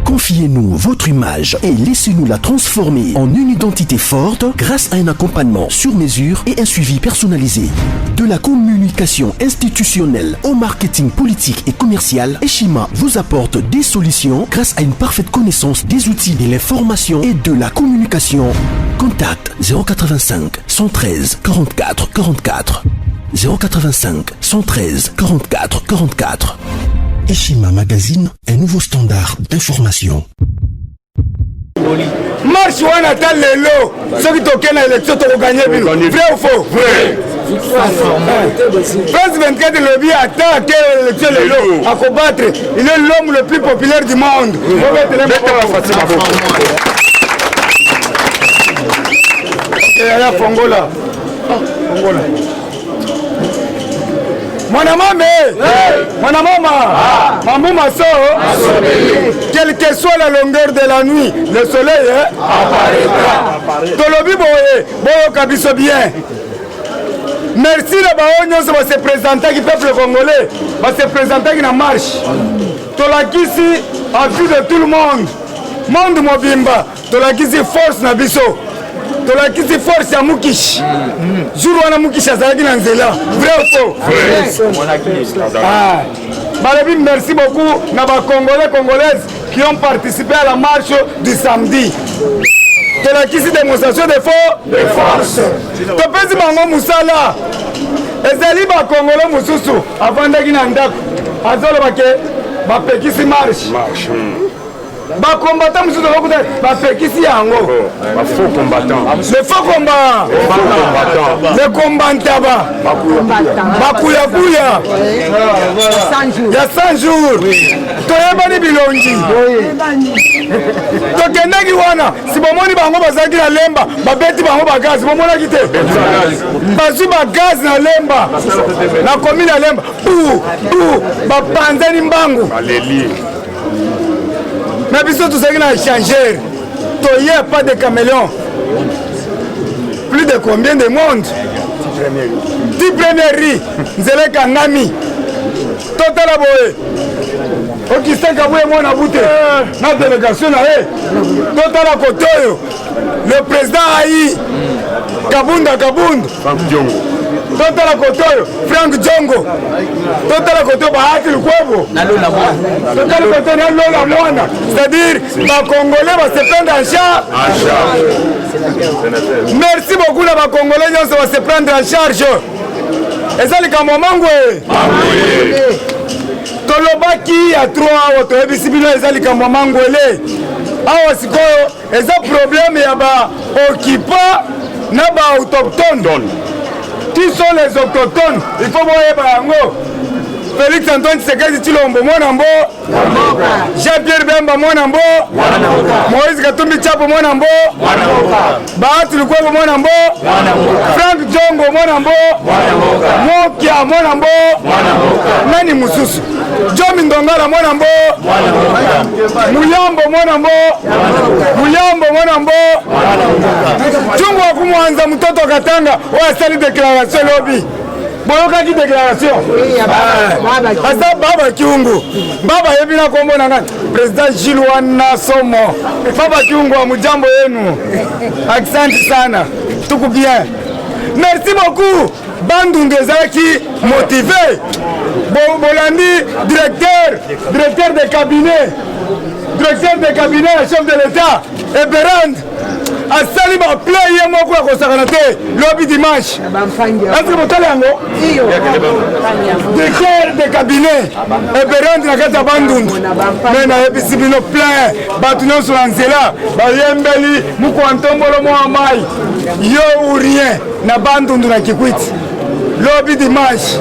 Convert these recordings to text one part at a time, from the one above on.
Confiez-nous votre image et laissez-nous la transformer en une identité forte grâce à un accompagnement sur mesure et un suivi personnalisé. De la communication institutionnelle au marketing politique et commercial, Eshima vous apporte des solutions grâce à une parfaite connaissance des outils de l'information et de la communication. Contact 085 113 44 44 085 113 44 44. Eshima Magazine, un nouveau standard d'information. Marche ou un atteint les lots. Ceux qui toquent dans l'élection, tu vas gagner. Vrai ou faux? Vrai. France 24 de lobby attaque l'élection les lots à combattre. Il est l'homme le plus populaire du monde. Il y a Fongola. Fongola. Mon maman, quelle que soit la longueur de la nuit, le soleil apparaîtra. Tolobi boye, boyo kabiso bien. Merci la ça va se présenter qui peuple congolais, va se présenter qui na marche. Tolakisi a vu de tout le monde. Monde mobimba, tolakisi force na biso. Tolakisi force ya Mukish. Jour wana Mukish azalaki na nzela. Vrai ou faux? Balebi, merci beaucoup na ba Congolais, Congolaises qui ont participé à la marche du samedi. Tolakisi démonstration de force. Topesi bango musala. Ezali ba Congolais mususu avandaki na ndako. Azoloba ke ba pekisi marche. Les combattants, faux combattants. Les faux combats. Les combattants. Bakouya. Il y a 100 jours. Toyebani bilongi. Tokendaki wana. Si bomoni bango bazaki na lemba, babeti bango bagazi. Bomona kite. Bazu bagazi na lemba. Na komi na lemba. Bapanzani mbangu. Mais biso tout ça qui a changé. Il a pas de caméléon. Plus de combien de monde? 10 premières riz. Nzele Kangami. Total aboye. Ok, c'est Kaboué mon abouté. Notre délégation là. Total à Kotoyo. Le président Aïe. Kabunda. Total à Kotoyo. Frank Djongo. Total à Kotoyo. Bahati Lukwebo. Total à Kotoyo. Nalola Mwana. C'est-à-dire, les Congolais vont se prendre en charge. Merci beaucoup, les Congolais vont se prendre en charge. Et ça, c'est comme Mangwe. Tolobaki à 3 autres. Et puis, c'est ça, c'est comme Mangwe. Ah, c'est quoi? Et ça, problème, il y a des occupants, il y a des autochtones. Qui sont les autochtones? Il faut voir les Félix Antoine Tshisekedi Tshilombo Mwanambo, Jean-Pierre Bemba Mwanambo, Moïse Katumbi Tshabo Mwanambo, Bahati Lukwebo Mwanambo, Frank Djongo Mwanambo, Mokia Mwanambo, nani mususu? Jomi Ndongala Mwanambo, Muyambo Mwanambo, Chungu wa kumwanza mtoto Katanga, wasali déclaration lobby. Boyoka ki déclaration. Asa baba kiungu. Baba yebina kombo na ngani. President Jilwana Somo. Baba kiungu wa mujambo yenu. Asante sana. Tuko bien. Merci beaucoup. Bandu ngezaki motivé. Bolandi directeur de cabinet. Directeur de cabinet, chef de l'État. Et Berand. Asali ba player moko ya kosakana te lobby dimanche. Est-ce que vous allez yango? Directeur de cabinet et Berand na kata bandundu. Mais na ebisi bino plein batu nyonso na nzela bayembeli muko antombolo mwa mai. Yo ou rien na bandundu na Kikwiti. Lobby dimanche.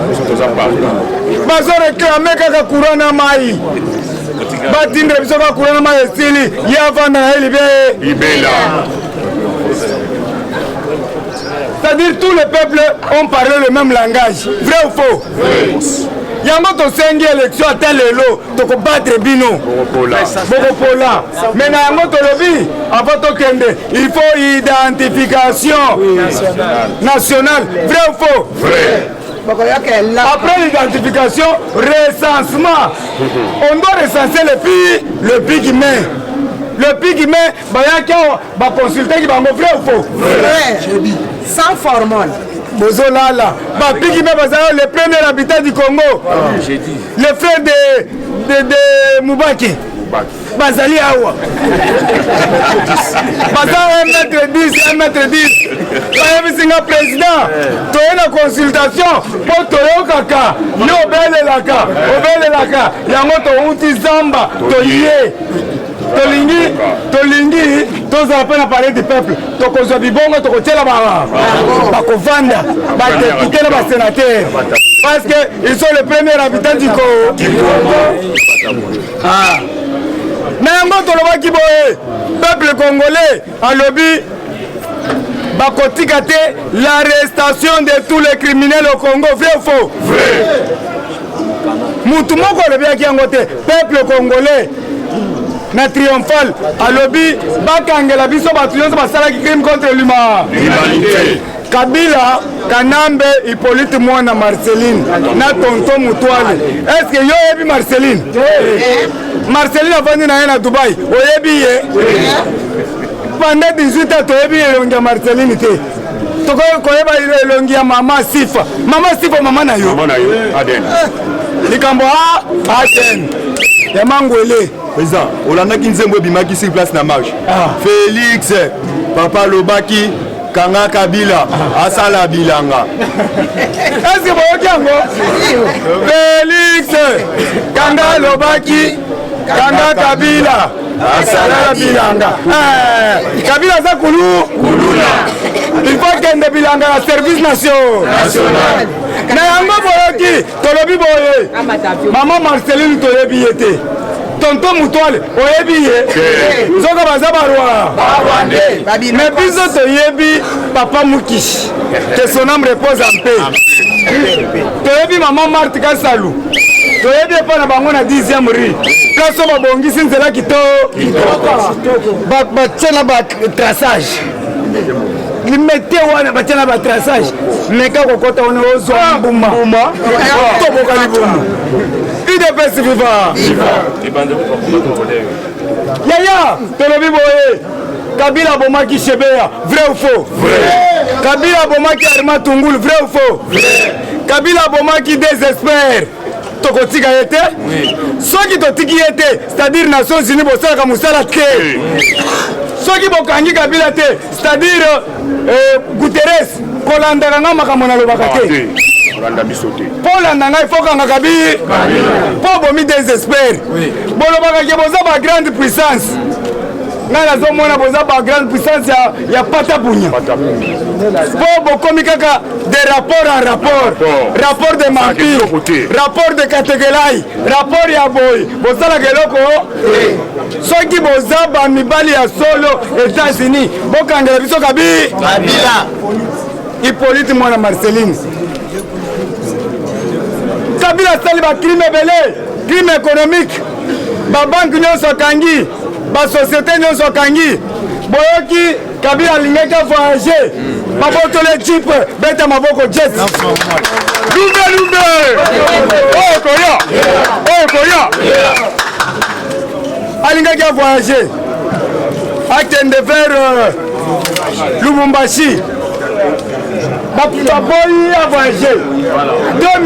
Bazo réclamer kaka courant na mai. Batindre biso ka courant na mai estili yavana na libela. C'est-à-dire tous les peuples ont parlé le même langage. Vrai ou faux? Il y a un cinq élections à tel élo, tu peux battre Bino. Bokopola. Mais dans un autre lobby, avant de kende, il faut identification nationale. Vrai ou faux? Vrai. Après l'identification, recensement. On doit recenser le pigment. Le pigment, il va consulter qui va me vrai ou faux. Sans formol. Bozolala. Pigment, le premier habitant du Congo. Le frère de Moubaki. Bazali Awa. Bazali 1m10, 1m10. Bayebisinga président. Toye na consultation. Po toyo kaka. Yo obelelaka. Yango to uti zamba. Toye. Tolingi. Tozala pe na parler du peuple. Tokozwa bibongo tokotiela bakovanda. Badepute na basénateur. Parce qu'ils sont les premiers habitants du Congo. Nango tolobaki boye peuple congolais alobi bakotika te l'arrestation de tous les criminels au Congo, vrai ou faux? Vrai. Mutu moko alobiaki yango te peuple congolais na triomphal alobi bakangela biso bato nyonso basalaki crime contre l'humanité. Kabila, Kanambe, Hippolyte Mwana, Marceline, na tonton Moutouane. Est-ce que yo yebi Marceline? Marceline a vendu na Dubaï. Oyebi ye? Pendant 18 ans, toyebi elongia Marceline te. Toko koyeba elongia Mama Sifa. Mama Sifa mama na yo. Mama na yo. Aden. Likambo Aden. Ya mangwele. Président, olandaki nzembo bimaki sur place na marche. Félix, Papa Lobaki, Kanga Kabila, Asala Bilanga. Est-ce que vous avez Félix, Kanga Lobaki, Kanga Kabila, Asala Bilanga. Kabila za Kuluna. Il faut qu'il y ait Bilanga à service national. Na yango boyoki, tolobi boye. Maman Marceline toyebi yete. Tonton Moutouane, oyebi ye. Zoka baza barwa. Mais biso toyebi Papa Mukish. Que son âme repose en paix. Toyebi Maman Marthe Kassalou. Toyebi pa na bango na 10e rue. Place ba bongisi nzela kito. Ba tshela ba traçage. Limete wana ba tshela ba traçage. Meka kokota ona ozwa mbuma. Toboka libuma. UDPS viva. Yaya, tolobi boye. Kabila bomaki Chebeya, vrai ou faux? Vrai. Kabila bomaki Arma Tungulu, vrai ou faux? Vrai. Kabila bomaki désespère. Tokotika yete? Oui. Soki totiki yete, c'est-à-dire Nations Unies bosala musala te. Soki bokangi Kabila te, c'est-à-dire Guterres kolanda nga makambo na lobaka te. Paul Andanga il faut qu'on a gabi. Paul Bomi désespère. Bolobaka ke boza ba grande puissance. Ngala zo mona boza ba grande puissance ya patapunya. Paul bokomi kaka de rapport en rapport. Rapport de Mampi. Rapport de Kategelai. Rapport ya boy. Boza la geloko. Soki boza ba mibali ya solo États-Unis. Bokangela biso kabi. Kabila. Hippolyte Mwana Marceline. Kabila sali ba crime belé, crime économique. Ba banque nyonso kangi, ba société nyonso kangi. Boyoki Kabila lingeka voyager. Ba botole type beta maboko jet. Lumbe. Oh koya. Alingeka voyager. Akende vers Lubumbashi. Baboyi a voyagé. Deux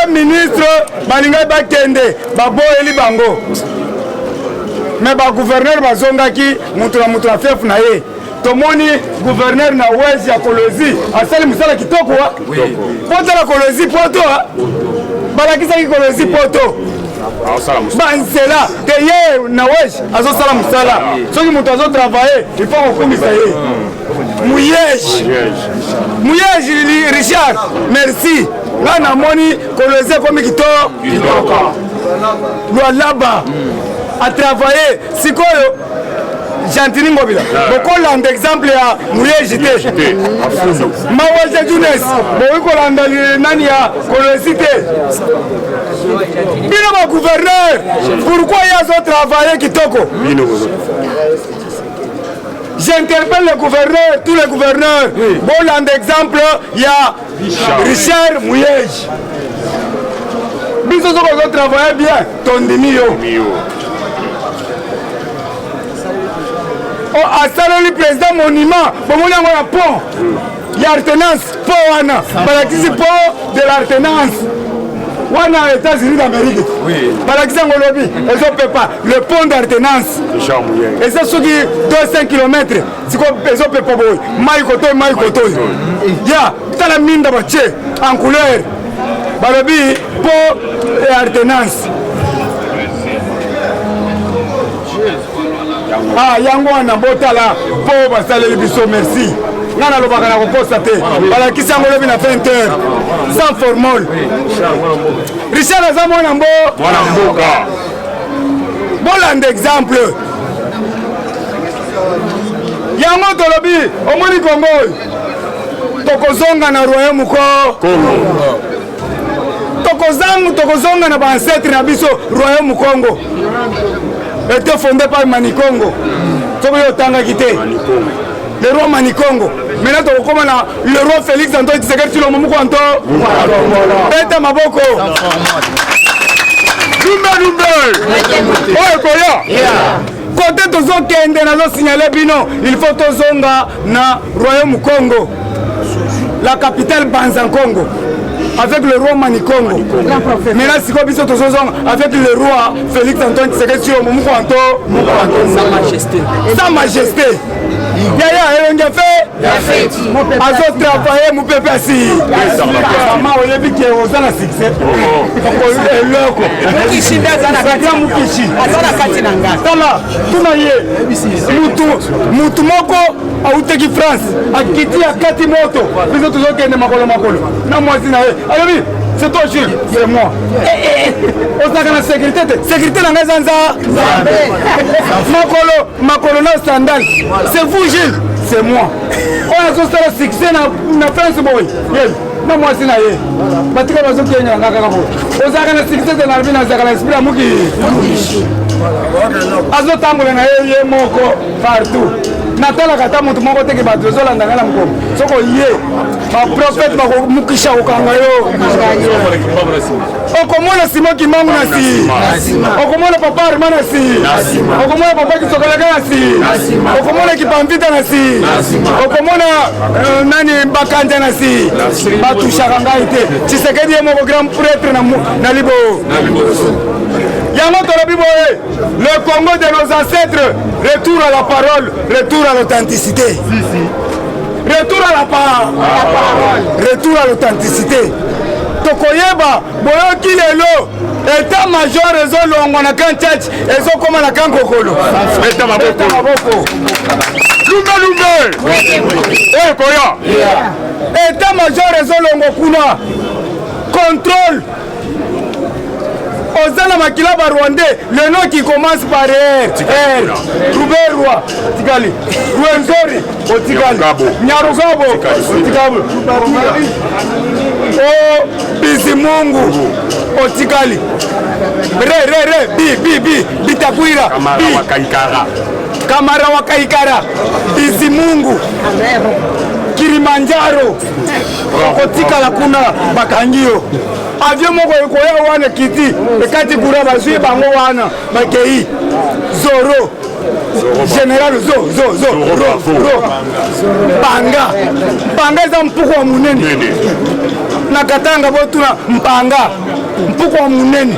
ministres, balinga bakende, baboyi bango. Mais ba gouverneur bazongaki mutra fef na ye. Tomoni gouverneur na wezi ya Kolozi, asali musala kitoko wa. Poto la Kolozi poto. Balakisa ki Kolozi poto. Bansela teye na wesh azo sala musala. Soki mutu azo travailler, il faut okumisa ye. Mouyej Richard, merci. Là, on a moni Kolozi comme Kito. Lualaba a travaillé. Si quoi, Gentini Mobile. Beaucoup l'un d'exemple à Mouyej. Mawalde Younes. Beaucoup l'un de Nania Kolozi. Bino gouverneur. Pourquoi il y a ce travail Kitoko? J'interpelle le gouverneur, tous les gouverneurs. Bon, là, d'exemple, il y a Richard Mouyej. Biso on travaille bien, Tondimio. Oh, à Saloli, président monument, bon, on a un pont. Il y a alternance, pont, on a. Balakisi pont de l'alternance. On a les États-Unis d'Amérique. Oui. Balakisi en lobby, ils ne peuvent pas. Le pont d'alternance. Et c'est ceux qui 200 km. C'est quoi, ils ne peuvent pas. Maïkoto. Il y a la mine de en couleur. Balobi, pont et alternance. Ah, yango na botala po basaleli biso merci. Ngana lobaka na koposa te. Bala kisango lobi na 20h. Sans formol. Richard azamo na mboka. Bolande exemple. Yango tolobi omoni Kongo. Tokozonga na royaume Congo. Tokozonga na ancêtre na biso royaume Congo. Était fondé par Manikongo. Le roi Manikongo. Maintenant, le roi Félix Antoine Tshisekedi sur le moment où Beta Maboko. Côté Tozo Kende, nous signalé Bino, il faut Tozonga na royaume Congo. La capitale Banzan Congo. Avec le roi Manikongo. Mais là, c'est quoi avec le roi Félix Antoine Tshisekedi sur le moment où Sa Majesté. Sa Majesté. Yaya, il a fait. Azo travaillé, mon pépé assis. Maman, on a vu qu'il y a un succès. Mukishi, Mukishi. Mutu moko auteki France. Akiti akati moto. Nous autres qui ne makolo. Na moi alors oui, c'est toi Gilles, c'est moi. On a la sécurité. Sécurité dans les anzas. Makolo na sandal. C'est vous Gilles, c'est moi. On a tous le succès na France boy. Na moi c'est na ye. Batika bazo Kenya ngaka ko. On a la succès de la vie na zakala esprit amuki. Azo tambola na ye moko partout. Natala kata mutu moko teke bato zolanda ngala mko. Soko ye. Ba prophète ba mukisha okanga yo. Okomona simo kimangu na si. Okomona papa armana si. Okomona papa kisokolaka na si. Okomona kipambita na si. Okomona nani bakanja na si. Batushaka ngai te. Tshisekedi moko grand prêtre na libo. Le Congo de nos ancêtres, retour à la parole, retour à l'authenticité. Retour à la parole, retour à l'authenticité. Tokoyeba, boyoki lelo, état-major ezo longo na kan tchatch, ezo koma na kan kokolo. État maboko. Lumbe. Koya. État-major ezo longo kuna. Contrôle. Ozana makilaba rwandais, le nom qui commence par R, Ruberwa, Tigali, Ruenzori, Otigali, Nyarugabo, Otigali, Oh, Bizimungu, Otigali, Bitakwira, Kamara Wakaikara, Bizimungu, Kilimanjaro, Otikala kuna Bakangio. Avion moko ekoya wana kiti ekati kura bazwi bango wana bakei Zoro General Zo Banga za mpuko wa munene na Katanga botuna mpanga mpuko wa munene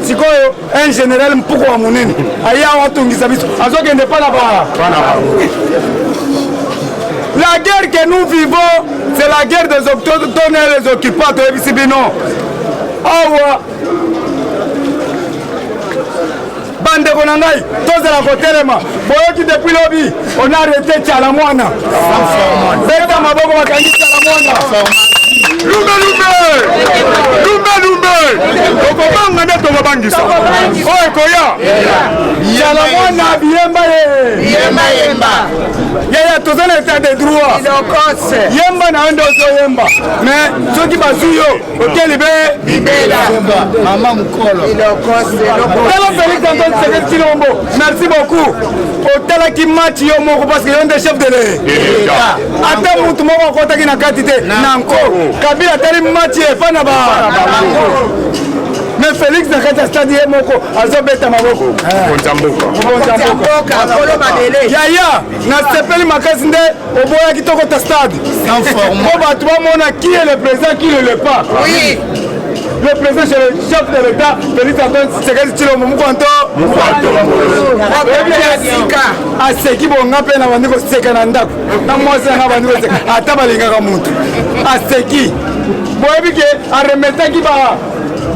sikoyo un général mpuko wa munene aya watungisa biso azokende pa na ba. La guerre que nous vivons, c'est la guerre des autochtones et les occupants de Ebisibino. Awa bande konangai tozela kotelema boyoki depuis lobby on a arrêté Tchalamwana beta maboko bakangi Tchalamwana okobanga nde tokobangisa oyo ekoya yala mwana biyemba yaya toza na état de droit yemba na yo nde ozoyemba mais soki bazwi yo okeli be Mama Mukolo. tala Félix Antoine Tshisekedi Tshilombo merci beaucoup otalaki match yo moko parce que yo nde chef de l'État ata mutu moko akotaki na kati te nanko Kabila atali match efa na mais Félix na kati ya stade ye moko azobeta maboko yaya nasepeli makasi nde oboyaki tokota stade po bato bamona qui est le président qui ne l'est pas. Le président c'est le chef de l'État Félix Antoine Tshisekedi Tshilombo Mukwanto aseki bonga mpe na bandi koseka na ndako na mwasi nanga bandi koseka ata balingaka mutu aseki boyebi ke aremetaki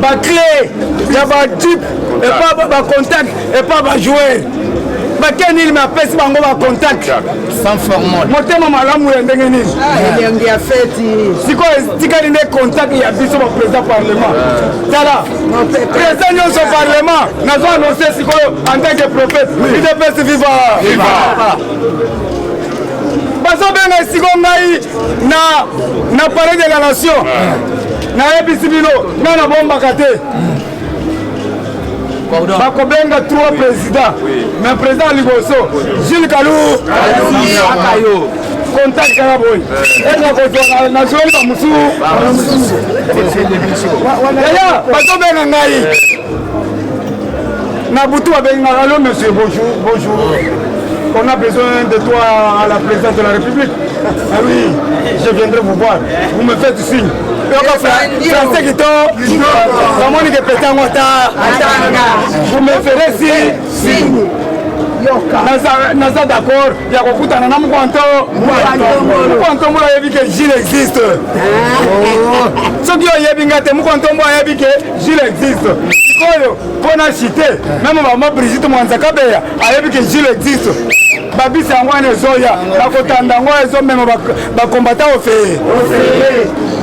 baclé ya bajip epa bacontact epa bajoueur bakenini me apesi bango bacontact Sans formol. motema malamu ya ndenge nini sikoyo etikali nde contact ya biso baprésident parlement tala président nyonso parlement nazo annonce sikoyo en tant que prophète UDPS viva bazobenga esiko ngai na palais de la nation nayebisi bino ngai nabombaka te bakobenga 3 présidents mais président liboso Jules Kalou contact kaka boy eza kozwaka nazweli bamosusu yaya bazobenga ngai na butu babengaka allo monsieur bonjour on a besoin de toi à la présidence de la République. Ah oui, je viendrai vous voir. Vous me faites signe. Français qui tombe, vous me ferez signe. Naza d'accord, il y a beaucoup de gens qui ont dit que Gilles existe. Ceux qui ont dit que Gilles existe. Pour la cité, même maman Brigitte Mwanzakabeya a dit que Gilles existe. Babi Sangwane Zoya, la Kotandangwa et même les combattants au fait.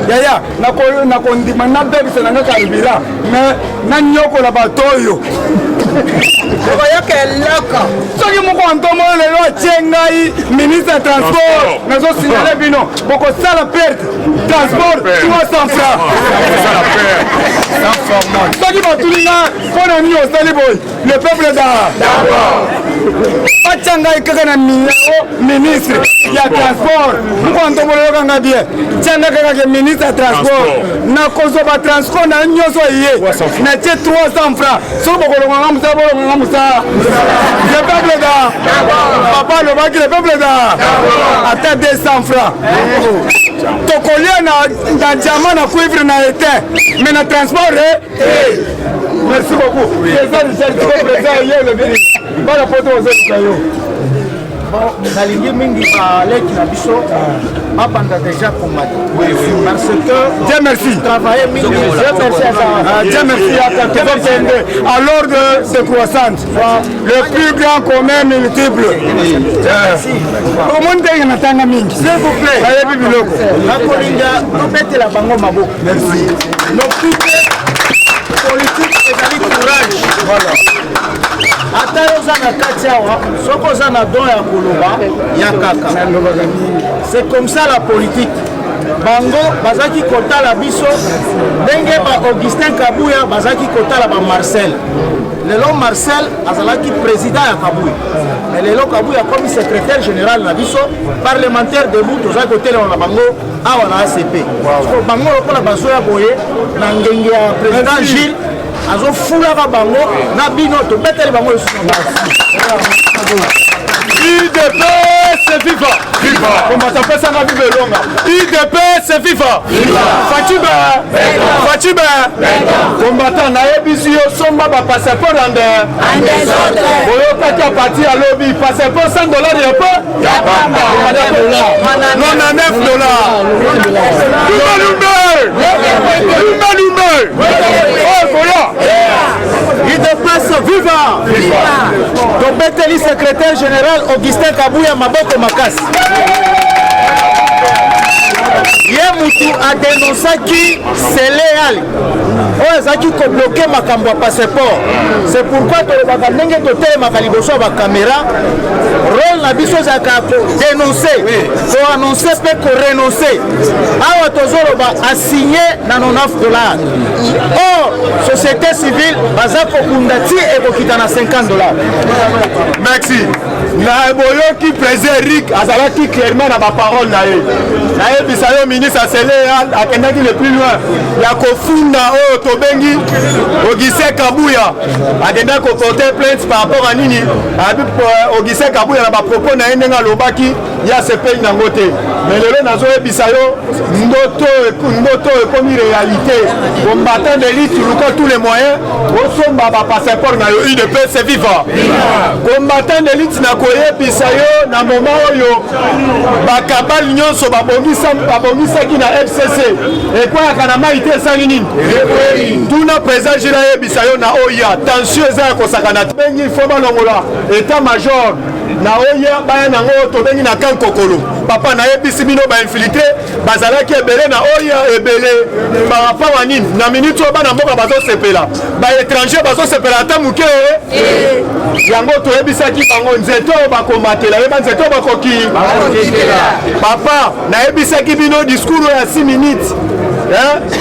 Yaya, na kondima na bébé c'est nanga kalibira, mais na nyoko la batoyo. Oya kelaka. Soki moko antomo lelo atyengai ministre de transport nazo signaler bino boko sala perte transport 300 francs. Sans formol. Soki batulinga pona ni osali boy le peuple d'abord. Bachangai kaka na ministre ya transport moko antomo lelo kanga bien. Changa kaka ministre de transport na kozo ba transport na nyoso yé na tie 300 francs. So boko longa musa boko longa musa. Le peuple d'A. Papa le maki le peuple d'A. Attends 200 francs. Tokolia na diamant na cuivre na éteint. Mais na transport merci beaucoup. Voilà photo aux autres. Nalingi mingi baleki na biso apanda déjà combattu parce que Dieu merci travailler mingi Dieu merci Dieu merci à l'ordre de croissance le plus grand commun multiple comment dire na tanga mingi s'il vous plaît ayebi biloko nakolinga tobetela bango maboko merci l'occupé politique ezali courage voilà ata oza na kati awa soki oza na don ya koloba ya kaka c'est comme ça la politique bango bazaki kotala biso ndenge ba Augustin Kabuya bazaki kotala ba Marcel lelo Marcel azalaki président ya Kabuya mais lelo Kabuya comme secrétaire général na biso parlementaire debout tozaki kotelema na bango awa na ACP bango lokola bazoya boye na ngenge ya président Gilles azofulaka bango na bino tobeteli bango lisusu UDPS viva viva komata pesa nga vive longa UDPS viva viva Fachiba kombata na yebisi yo somba ba passeport ande boyokaki a partir ya lobi passeport $100 ya pa Lumbe oh koya UDPS viva tobeteli secrétaire général Augustin Kabuya maboko makasi ye mutu adénonçaki Céléal oyo azalaki kobloke makambo ya passeport. C'est pourquoi tolobaka ndenge totelemaka liboso ya bacaméra rôle na biso ezalaka kodénonce koannonce mpe korenonce. Awa tozoloba asigné na $99. Or société civile baza kokunda ti ekokita na $50. Merci. Na boyoki président Eric azalaki clairement na baparole na ye. Nayebisa yo ministre Céléal akendaki le plus loin ya kofunda oyo tobengi Augustin Kabuya akendaki koporter plainte par rapport à nini Augustin Kabuya na bapropos na ye ndenge alobaki ya sepeli nango te. Mais lelo nazoyebisa yo ndoto ekomi réalité. Combattant de lutte luka tous les moyens osomba bapasseport na yo UDPS viva. Combattant de lutte na koyebisa yo na moment oyo bakabali nyonso babongisaki na FCC ekwayaka na mai te esangi nini tuna président jila yebisa yo na oya tension eza ya kosakana bengi fo balongola état major na oya baya nango tobengi na kan kokolo papa nayebisi bino bainfiltré bazalaki ebele na oya ebele par rapport à nini na minute oyo bana mboka bazosepela baétranger bazosepela ata moke yango toyebisaki bango nzete oyo bakomatela yeba nzete oyo bakoki papa nayebisaki bino discours oyo ya 6 minutes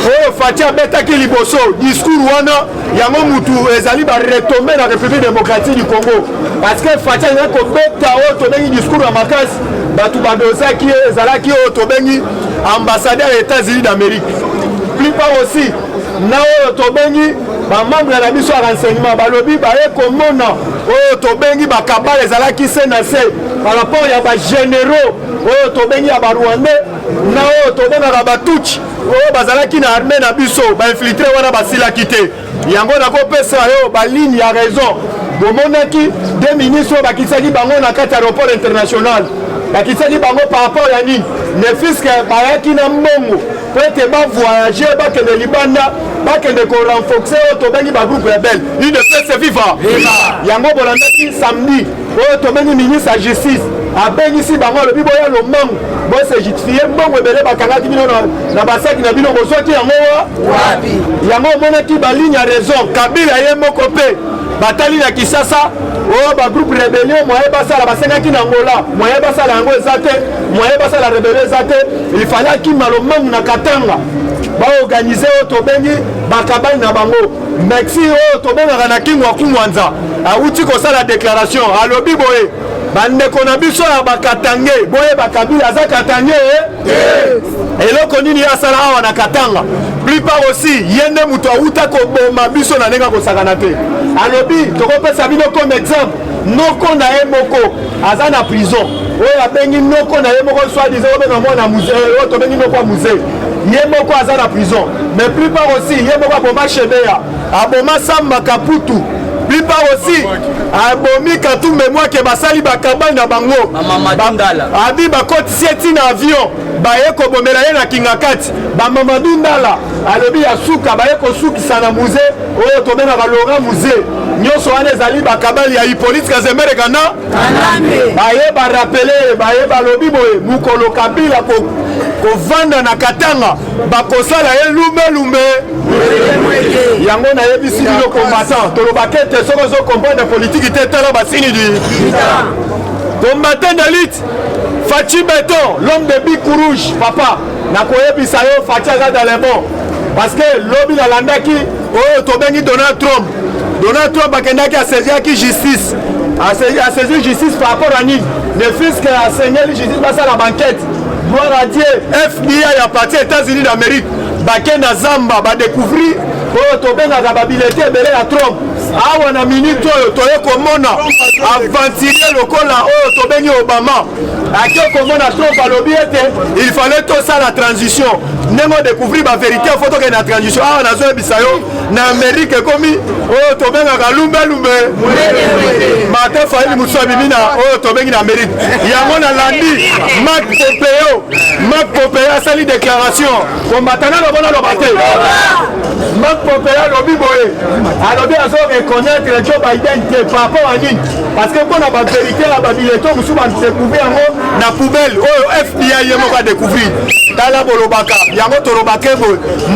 oyo Fatia abetaki liboso discours wana yango mutu ezali baretombe na République démocratique du Congo parce que Fatia ezali kobeta oyo tobengi discours ya makasi bato badosaki ezalaki oyo tobengi ambassadeur ya États-Unis d'Amérique plupart aussi na oyo tobengi bamembre na biso ya renseignement balobi baye komona oyo tobengi bakabale ezalaki se na se par rapport ya bagénéraux oyo tobengi ya barwandais na oyo tobengaka batuchi oyo bazalaki na armée na biso bainfiltré wana basilaki te yango nakopesa yo baligne ya raison bomonaki deux ministres oyo bakisaki bango na kati ya aéroport international bakisaki bango par rapport ya nini ne fiske bayaki na mbongo po ete bavoyage bakende libanda bakende korenforce oyo tobengi bagroupe rebelle UDPS viva yango bolandaki samedi oyo tobengi ministre ya justice abengisi bango alobi boya lomangu bosejustifie mbongo ebele bakangaki bino na basaki na bino bozwaki yango wapi yango omonaki baligne ya raison Kabila ye moko mpe batali na Kisasa oyo bagroupe rébellion moye basala basengaki na Ngola moye basala yango eza te moye basala rébellion eza te il fallait akima lomangu na Katanga baorganize oyo tobengi bakabali na bango Mexi oyo tobengaka na Kingwa Kumwanza awuti kosala déclaration alobi boye bandeko na biso ya bakatange boye bakabila aza katange eloko nini asala awa na Katanga plupart aussi yende mutu awuta koboma biso na ndenge kosakana te alobi tokopesa bino comme exemple noko na ye moko aza na prison oyo abengi noko na ye moko soi-disant obenga mwana musée oyo tobengi noko ya musée ye moko aza na prison mais plupart aussi ye moko aboma Shebeya aboma Samba Kaputu plupart aussi abomi Katumbe mwake basali bakabani na bango abi bakoti sieti na avion baye kobomela ye na Kingakati bamamadou Ndala alobi ya suka baye kosukisa na musée oyo tobengaka Laurent musée nyonso wana ezali bakabali ya Hippolyte Kazemere kana baye barapele baye balobi boye mukolo Kabila kovanda na Katanga bakosala ye lumbe yango nayebisi bino combattant tolobake te soki ozokomprendre politiki te tala basini du combattant de lutte Fachi Beton l'homme de Bic Rouge papa nakoyebisa yo Fachi aza dans les bons parce que lobi nalandaki oyo tobengi Donald Trump akendaki asaisiaki justice asaisir justice par rapport à nini ne fils que aseigneli justice basala banquette gloire à Dieu FBI ya parti États-Unis d'Amérique bakenda Zamba badécouvrir oyo tobengaka babilete ebele ya Trump awa na minute oyo toye komona aventurier lokola oyo tobengi Obama ake komona Trump alobi ete il fallait tosala transition ndenge odécouvrir bavérité fo tokende na transition awa nazoyebisa yo na Amérique ekomi oyo tobengaka lumbe Martin Fayulu mosusu abimi na oyo tobengi na Amérique yango nalandi Marc Pompeo asali déclaration kombatana lobona loba te Marc Pompeo alobi boye alobi azo reconnaître Joe Biden te par rapport à nini parce que mpona bavérité ya babileto mosusu badécouvrir yango na poubelle oyo FBI yemo ka découvrir tala bolobaka yango tolobaka bo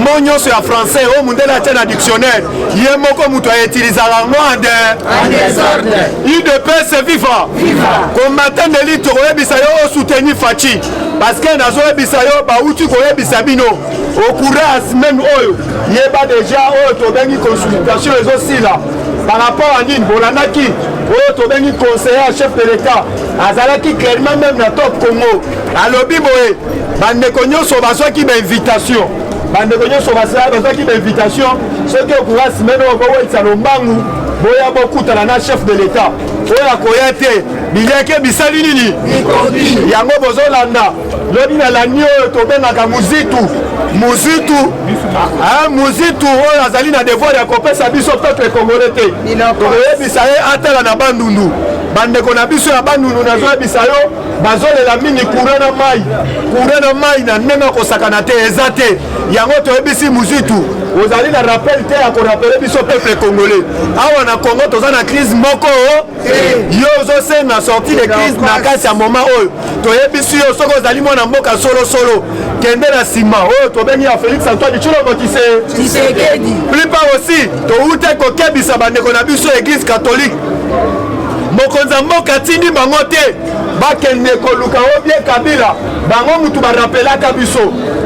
monyoso ya français o mundela tena na dictionnaire yemo ko muto a utiliser la langue en désordre UDPS viva combattant de l'élite oyebisa yo soutenir Fachi parce que nazo yebisa yo ba uti ko yebisa bino au courant à semaine oyo yeba déjà oyo to bengi consultation les aussi là par rapport à Nine Bolanaki oyo to bengi conseiller chef de l'État azalaki clairement même na top Congo alobi boye bandeko nyonso bazwaki ba invitation bandeko nyonso bazwaki ba invitation soki okura semaine oyo bowetisa lombangu boya bokutana na chef de l'État oyo akoya te bileke bisali nini yango bozolanda lobi na lani oyo tobengaka muzitu oyo azali na devoir ya kopesa biso peuple congolais te tokoyebisa ye atala na bandundu bandeko na biso ya bandundu nazoyebisa yo bazolela mingi courant na mai na ndenge kosakana te eza te yango toyebisi muzitu ozali na rappel te ya korapele biso peuple congolais awa na Congo toza na crise moko yo ozosenga sorti de crise na kasi ya moment oyo toyebisi yo soki ozali mwana mboka solosolo kende na nsima oyo tobengi ya Félix Antoine Tshilombo Tshisekedi plupart aussi toute kokebisa bandeko na biso église catholique mokonza mboka tindi bango te bakende koluka obie Kabila bango mutu barapelaka biso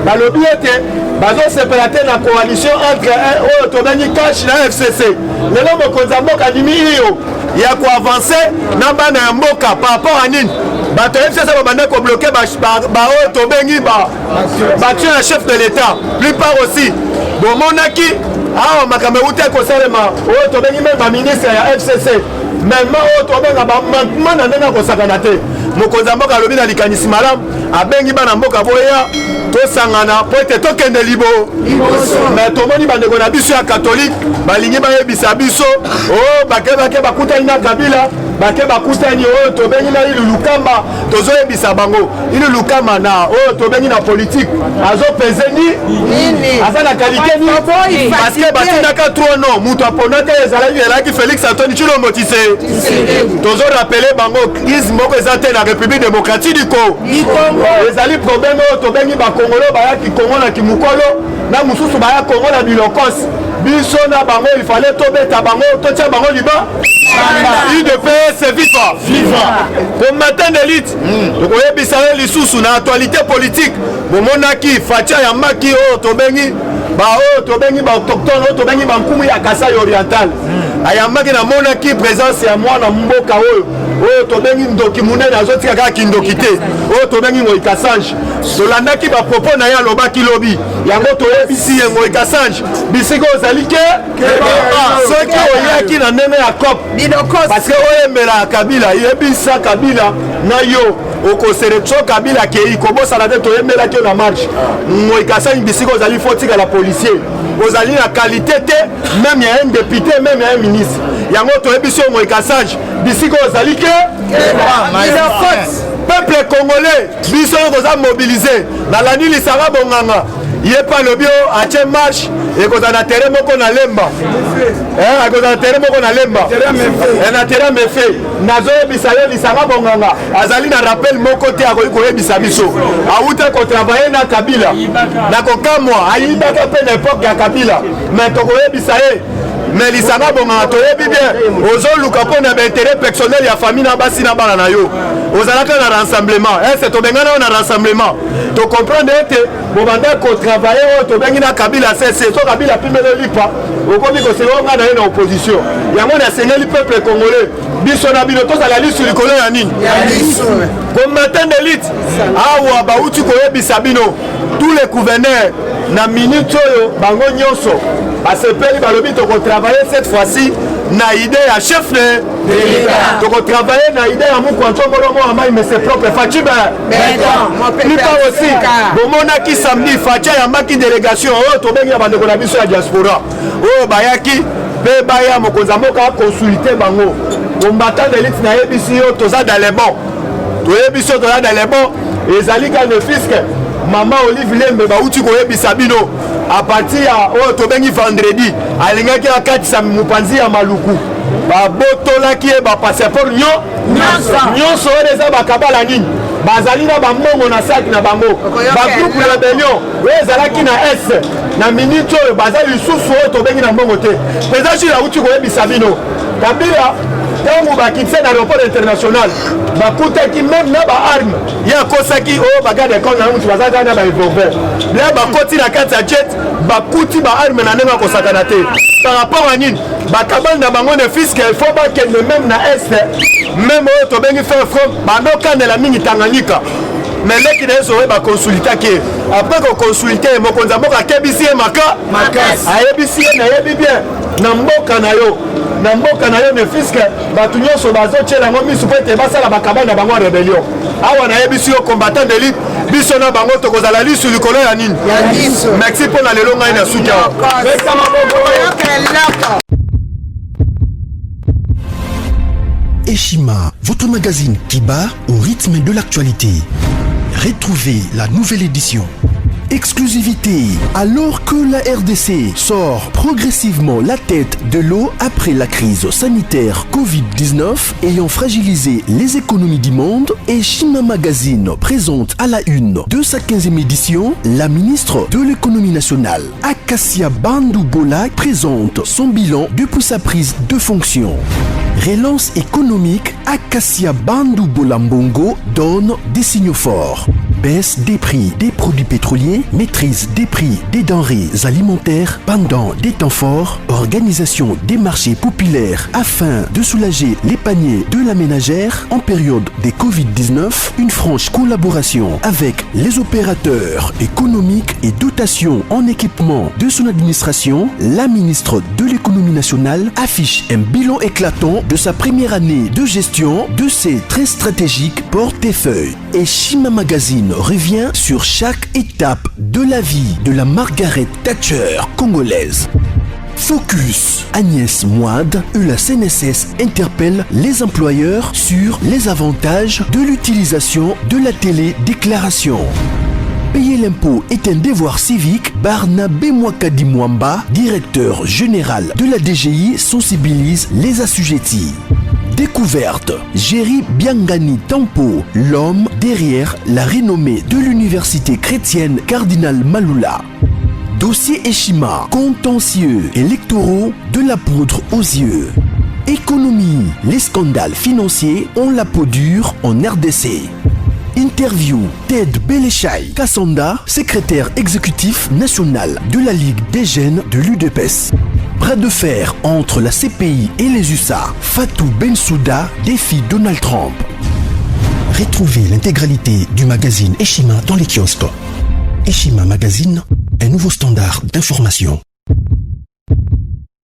balobi ete bazosepela te na coalition entre oyo tobengi Kash na FCC lelo mokonza mboka ndimi iyo ya koavanse na bana ya mboka par rapport à nini bato FCC babanda kobloke baoyo tobengi batue na chef de l'État plupart aussi bomonaki awa makambo euti ekosalema oyo tobengi meme baministre ya FCC mema oyo tobenga bamanquement na ndenge akosakana te mokonzi ya mboka alobi na likanisi malamu abengi bana mboka boya tosangana po ete tokende me tomoni bandeko na biso ya katolike balingi bayebisa biso o bake bakutani na Kabila bake bakutani oyo tobengi na ilu lukamba tozoyebisa bango ilu lukamba na oyo tobengi na politique azopeze nini aza na kalite nini parce que batindaka trop non mutu apona te ezalaki Félix Antoine Tshilombo Tshisekedi tozorapele bango crise moko eza te na République démocratique du Congo ezali problème oyo tobengi bakongolo bayaki Congo na kimukolo na mususu baya Congo na bilokos biso na bango il fallait tobeta bango totia bango liba UDPS viva combattant d'élite tokoyebisa yo lisusu na actualité politique bomonaki Fachi ayambaki oyo tobengi baautochtone oyo tobengi bankumu ya Kasai oriental ayambaki na monaki présence ya mwana mboka oyo tobengi ndoki munene azotika kaka kindoki te oyo tobengi Ngoi Kassange tolandaki bapropo na ye alobaki lobi yango toyebisi ye Ngoi Kassange bisika ozali ke soki oyaki na ndenge ya COP parce que oyembela Kabila yebisa Kabila na yo okoseretso Kabila kei kobosana te toyembelaki yo na marche Ngoi Kassange bisika ozali fotika la policier ozali na qualité te même ya un député même ya un ministre yango toyebisi yo Ngoi Kassange bisika ozali ke peuple congolais biso koza mobilisé na lani lisanga bonganga ye pa lobio atie marche ekozala na terrain moko na lemba ekozala na terrain moko na lemba na terrain mefe nazoyebisa yo lisanga bonganga azali na rappel moko te akoki koyebisa biso awuti kotravaille na Kabila na kokamwa ayibaka mpe na époque ya Kabila mais tokoyebisa ye mais lisanga bonganga toyebi bien ozoluka mpo na baintérêt personnel ya famille na basi na bana na yo ozalaka na rassemblement ese tobengana oyo na rassemblement tocomprendre ete bobanda kotravaille oyo tobengi na Kabila sese so Kabila pimele lipa okomi kosengonga na ye na opposition yango nasengeli peuple congolais biso na bino tozala lisu likolo ya nini combattant d'élite awa bauti koyebisa bino tous les gouverneurs na minute oyo bango nyonso basepeli balobi tokotravaille cette fois-ci na idée ya chef de l'État tokotravaille na idée ya mukwanchongolomo amai mais c'est propre Fachi plupart aussi bomonaki samedi Fachi ayambaki délégation oyo tobengi ya bandeko na biso ya diaspora oyo bayaki mpe baya mokonzi ya mboka akonsulte bango combattant d'élite nayebisi yo toza dans les bons toyebisi yo toza dans les bons ezali ka ne fiske mama Olive Lembe bauti koyebisa bino à partir ya oyo tobengi vendredi alingaki akatisa mopanzi ya maluku babotolaki ye bapasseport nyonso oyo eza bakabala nini bazali na bambongo na saki na bango bagroupe na rébellion oyo ezalaki na s na minute oyo baza lisusu oyo tobengi na mbongo te président jile auti koyebisa bino kabila ntango bakitise na aéroport international bakutaki meme na baarme ye akosaki oyo bagarde école na mutu baza kaka na barevolver bia bakoti na kati ya jet bakuti baarme na ndenge akosakana te par rapport à nini bakabali na bango ne fiske ifo bakende meme na este meme oyo tobengi fer from bandokandela mingi tanganyika mais leki na yeso oyo bakonsultaki ye après kokonsulte ye mokonzi ya mboka akebisi ye makasi ayebisi ye nayebi bien na mboka na yo ne fiske bato nyonso bazotyela yango misu mpo ete basala bakabali na bango ya rébellion awa nayebisi yo combattant d'élite biso na bango tokozala lisu likolo ya nini merci mpo na lelo ngai na suki awa Eshima, votre magazine qui bat au rythme de l'actualité. Retrouvez la nouvelle édition. Exclusivité. Alors que la RDC sort progressivement la tête de l'eau après la crise sanitaire Covid-19 ayant fragilisé les économies du monde, Eshima Magazine présente à la une de sa 15e édition la ministre de l'économie nationale, Acacia Bandou Bola, présente son bilan depuis sa prise de fonction. Relance économique, Acacia Bandou Bolambongo donne des signaux forts. Baisse des prix des produits pétroliers, maîtrise des prix des denrées alimentaires pendant des temps forts, organisation des marchés populaires afin de soulager les paniers de la ménagère en période de Covid-19, une franche collaboration avec les opérateurs économiques et dotation en équipement de son administration, la ministre de l'économie nationale affiche un bilan éclatant de sa première année de gestion de ses très stratégiques portefeuilles. Eshima Magazine revient sur chaque étape de la vie de la Margaret Thatcher congolaise. Focus. Agnès Moide et la CNSS interpellent les employeurs sur les avantages de l'utilisation de la télédéclaration. Payer l'impôt est un devoir civique. Barnabé Mwakadi Mwamba, directeur général de la DGI, sensibilise les assujettis. Découverte. Jerry Biangani Tampo, l'homme derrière la renommée de l'université chrétienne Cardinal Malula. Dossier Eshima, contentieux électoraux de la poudre aux yeux. Économie, les scandales financiers ont la peau dure en RDC. Interview, Ted Belechai Kassanda, secrétaire exécutif national de la Ligue des jeunes de l'UDPS. Bras de fer entre la CPI et les USA. Fatou Bensouda défie Donald Trump. Retrouvez l'intégralité du magazine Eshima dans les kiosques. Eshima Magazine, un nouveau standard d'information.